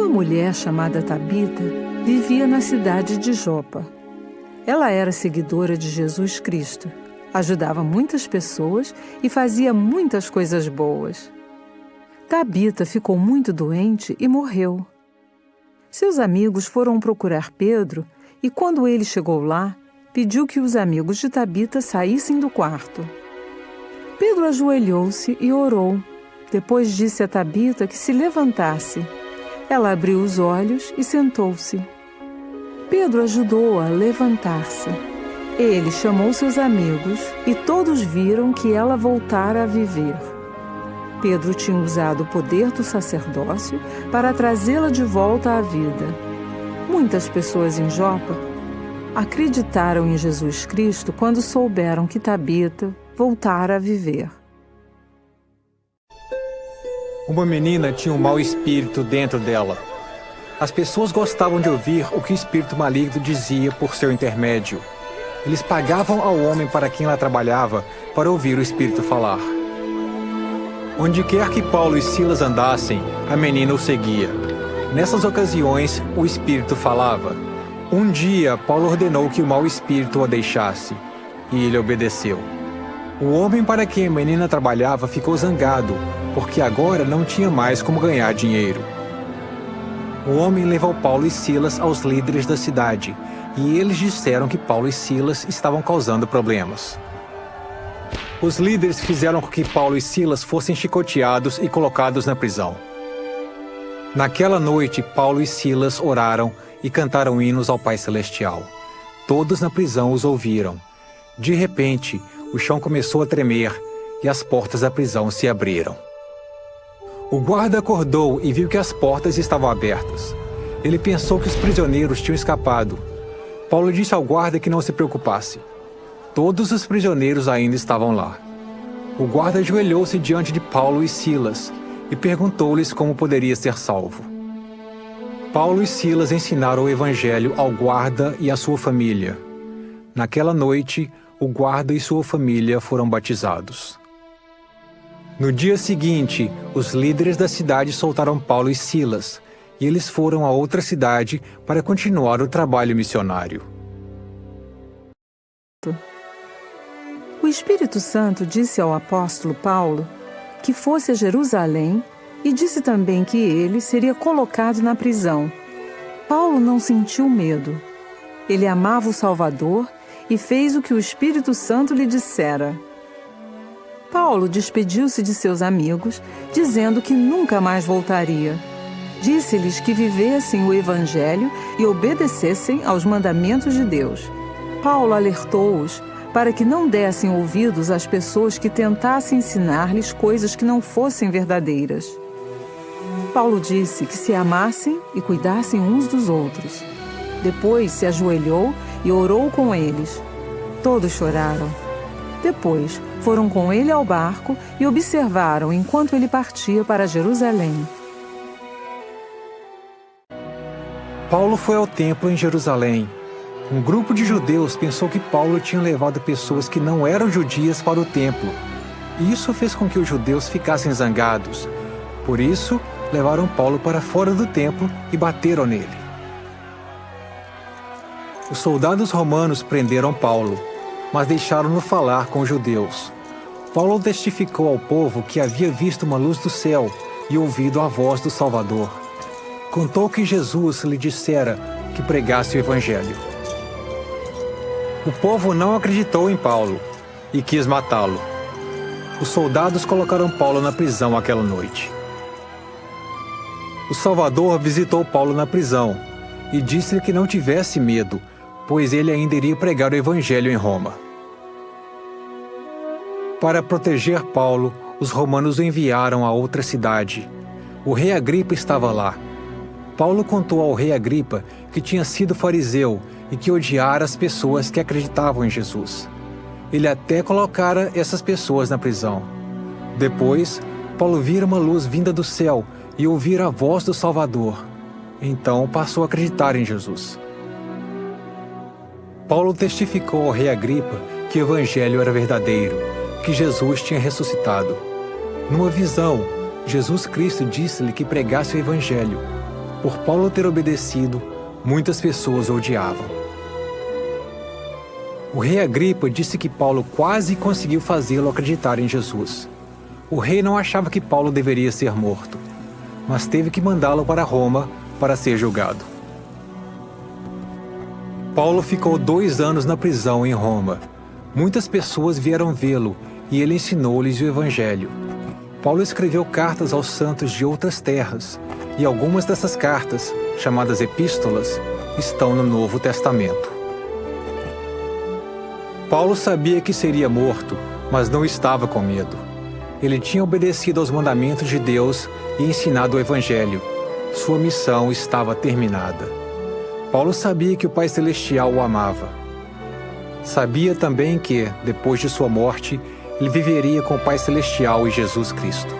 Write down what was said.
Uma mulher chamada Tabita vivia na cidade de Jopa. Ela era seguidora de Jesus Cristo, ajudava muitas pessoas e fazia muitas coisas boas. Tabita ficou muito doente e morreu. Seus amigos foram procurar Pedro e, quando ele chegou lá, pediu que os amigos de Tabita saíssem do quarto. Pedro ajoelhou-se e orou. Depois disse a Tabita que se levantasse. Ela abriu os olhos e sentou-se. Pedro ajudou-a a levantar-se. Ele chamou seus amigos e todos viram que ela voltara a viver. Pedro tinha usado o poder do sacerdócio para trazê-la de volta à vida. Muitas pessoas em Jopa acreditaram em Jesus Cristo quando souberam que Tabita voltara a viver. Uma menina tinha um mau espírito dentro dela. As pessoas gostavam de ouvir o que o espírito maligno dizia por seu intermédio. Eles pagavam ao homem para quem ela trabalhava para ouvir o espírito falar. Onde quer que Paulo e Silas andassem, a menina o seguia. Nessas ocasiões, o espírito falava. Um dia, Paulo ordenou que o mau espírito a deixasse, e ele obedeceu. O homem para quem a menina trabalhava ficou zangado, porque agora não tinha mais como ganhar dinheiro. O homem levou Paulo e Silas aos líderes da cidade, e eles disseram que Paulo e Silas estavam causando problemas. Os líderes fizeram com que Paulo e Silas fossem chicoteados e colocados na prisão. Naquela noite, Paulo e Silas oraram e cantaram hinos ao Pai Celestial. Todos na prisão os ouviram. De repente, o chão começou a tremer e as portas da prisão se abriram. O guarda acordou e viu que as portas estavam abertas. Ele pensou que os prisioneiros tinham escapado. Paulo disse ao guarda que não se preocupasse. Todos os prisioneiros ainda estavam lá. O guarda ajoelhou-se diante de Paulo e Silas e perguntou-lhes como poderia ser salvo. Paulo e Silas ensinaram o evangelho ao guarda e à sua família. Naquela noite, o guarda e sua família foram batizados. No dia seguinte, os líderes da cidade soltaram Paulo e Silas, e eles foram a outra cidade para continuar o trabalho missionário. O Espírito Santo disse ao apóstolo Paulo que fosse a Jerusalém e disse também que ele seria colocado na prisão. Paulo não sentiu medo. Ele amava o Salvador e fez o que o Espírito Santo lhe dissera. Paulo despediu-se de seus amigos, dizendo que nunca mais voltaria. Disse-lhes que vivessem o Evangelho e obedecessem aos mandamentos de Deus. Paulo alertou-os para que não dessem ouvidos às pessoas que tentassem ensinar-lhes coisas que não fossem verdadeiras. Paulo disse que se amassem e cuidassem uns dos outros. Depois se ajoelhou e orou com eles. Todos choraram. Depois foram com ele ao barco e observaram enquanto ele partia para Jerusalém. Paulo foi ao templo em Jerusalém. Um grupo de judeus pensou que Paulo tinha levado pessoas que não eram judias para o templo. Isso fez com que os judeus ficassem zangados. Por isso, levaram Paulo para fora do templo e bateram nele. Os soldados romanos prenderam Paulo, mas deixaram-no falar com os judeus. Paulo testificou ao povo que havia visto uma luz do céu e ouvido a voz do Salvador. Contou que Jesus lhe dissera que pregasse o Evangelho. O povo não acreditou em Paulo e quis matá-lo. Os soldados colocaram Paulo na prisão aquela noite. O Salvador visitou Paulo na prisão e disse-lhe que não tivesse medo, pois ele ainda iria pregar o Evangelho em Roma. Para proteger Paulo, os romanos o enviaram a outra cidade. O rei Agripa estava lá. Paulo contou ao rei Agripa que tinha sido fariseu e que odiara as pessoas que acreditavam em Jesus. Ele até colocara essas pessoas na prisão. Depois, Paulo vira uma luz vinda do céu e ouvir a voz do Salvador. Então passou a acreditar em Jesus. Paulo testificou ao rei Agripa que o Evangelho era verdadeiro, que Jesus tinha ressuscitado. Numa visão, Jesus Cristo disse-lhe que pregasse o Evangelho. Por Paulo ter obedecido, muitas pessoas o odiavam. O rei Agripa disse que Paulo quase conseguiu fazê-lo acreditar em Jesus. O rei não achava que Paulo deveria ser morto, mas teve que mandá-lo para Roma para ser julgado. Paulo ficou 2 anos na prisão em Roma. Muitas pessoas vieram vê-lo e ele ensinou-lhes o Evangelho. Paulo escreveu cartas aos santos de outras terras, e algumas dessas cartas, chamadas epístolas, estão no Novo Testamento. Paulo sabia que seria morto, mas não estava com medo. Ele tinha obedecido aos mandamentos de Deus e ensinado o Evangelho. Sua missão estava terminada. Paulo sabia que o Pai Celestial o amava. Sabia também que, depois de sua morte, ele viveria com o Pai Celestial e Jesus Cristo.